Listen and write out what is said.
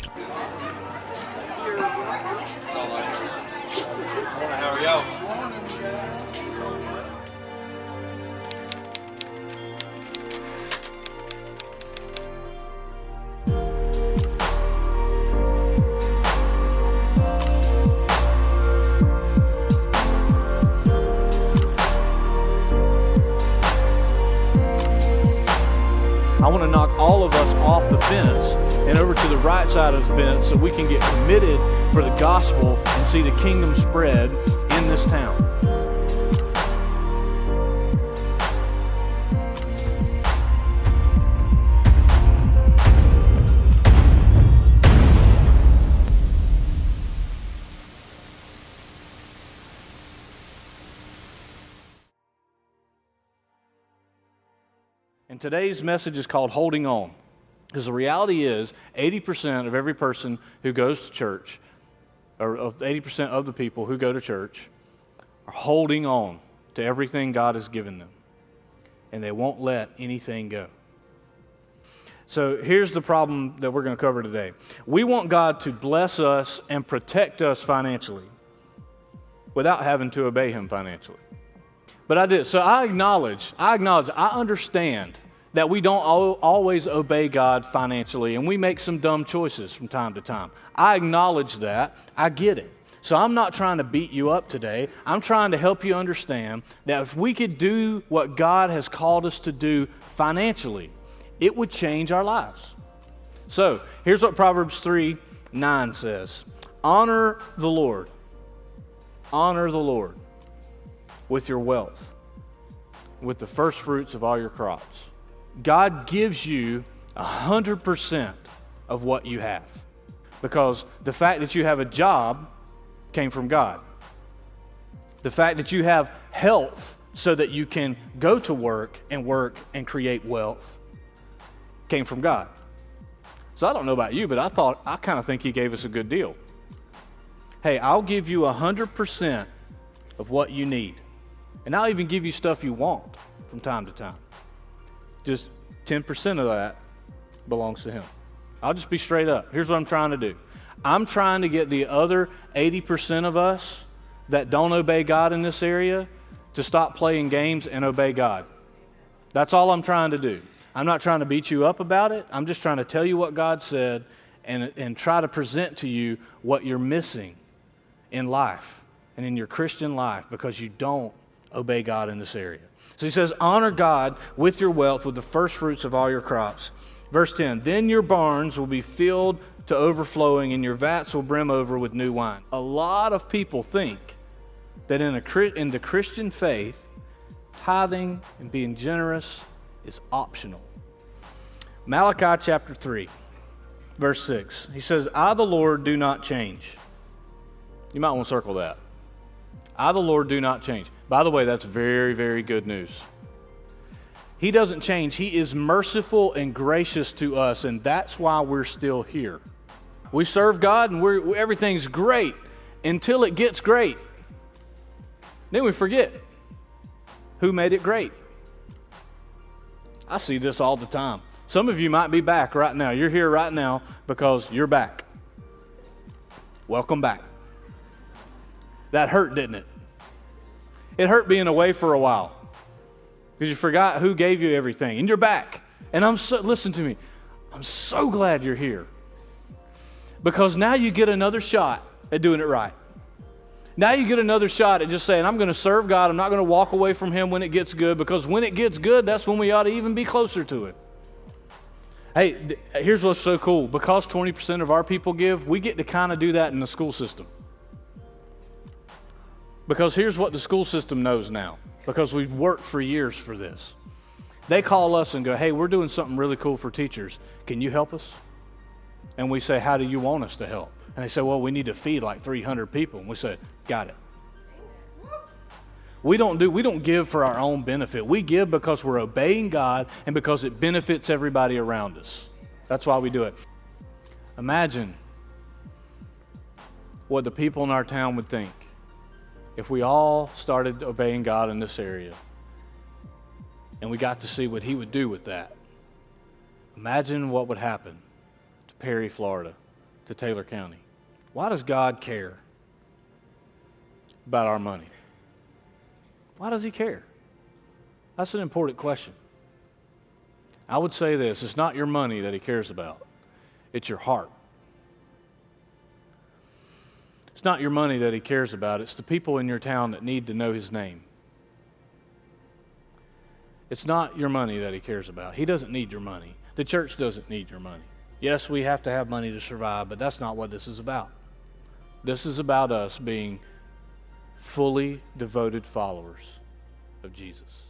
How are y'all? I want to knock all of us off the fence and over to the right side of the fence so we can get committed for the gospel and see the kingdom spread in this town. And today's message is called Holding On. Because the reality is 80% of every person who goes to church, or 80% of the people who go to church, are holding on to everything God has given them. And they won't let anything go. So here's the problem that we're going to cover today. We want God to bless us and protect us financially without having to obey Him financially. But I did. So I understand that we don't always obey God financially, and we make some dumb choices from time to time. I acknowledge that. I get it. So I'm not trying to beat you up today. I'm trying to help you understand that if we could do what God has called us to do financially, it would change our lives. So here's what Proverbs 3:9 says. Honor the Lord with your wealth, with the first fruits of all your crops. God gives you 100% of what you have, because the fact that you have a job came from God. The fact that you have health so that you can go to work and create wealth came from God. So I don't know about you, but I kind of think He gave us a good deal. Hey, I'll give you 100% of what you need. And I'll even give you stuff you want from time to time. Just 10% of that belongs to Him. I'll just be straight up. Here's what I'm trying to do. I'm trying to get the other 80% of us that don't obey God in this area to stop playing games and obey God. That's all I'm trying to do. I'm not trying to beat you up about it. I'm just trying to tell you what God said and try to present to you what you're missing in life and in your Christian life because you don't obey God in this area. So He says, honor God with your wealth, with the first fruits of all your crops. Verse 10, then your barns will be filled to overflowing and your vats will brim over with new wine. A lot of people think that in the Christian faith, tithing and being generous is optional. Malachi chapter 3, verse 6, He says, I, the Lord, do not change. You might want to circle that. I, the Lord, do not change. By the way, that's very, very good news. He doesn't change. He is merciful and gracious to us, and that's why we're still here. We serve God, and everything's great until it gets great. Then we forget who made it great. I see this all the time. Some of you might be back right now. You're here right now because you're back. Welcome back. That hurt, didn't it? It hurt being away for a while because you forgot who gave you everything, and you're back. And listen to me, I'm so glad you're here because now you get another shot at doing it right. Now you get another shot at just saying, I'm going to serve God. I'm not going to walk away from Him when it gets good, because when it gets good, that's when we ought to even be closer to it. Hey, here's what's so cool. Because 20% of our people give, we get to kind of do that in the school system. Because here's what the school system knows now, because we've worked for years for this. They call us and go, hey, we're doing something really cool for teachers. Can you help us? And we say, how do you want us to help? And they say, well, we need to feed like 300 people. And we say, got it. We don't give for our own benefit. We give because we're obeying God and because it benefits everybody around us. That's why we do it. Imagine what the people in our town would think if we all started obeying God in this area and we got to see what He would do with that. Imagine what would happen to Perry, Florida. to Taylor County? Why does God care about our money? Why does he care? That's an important question. I would say this, it's not your money that he cares about. It's your heart. It's not your money that he cares about. It's the people in your town that need to know his name. It's not your money that he cares about. He doesn't need your money. The church doesn't need your money. Yes, we have to have money to survive, but that's not what this is about. This is about us being fully devoted followers of Jesus.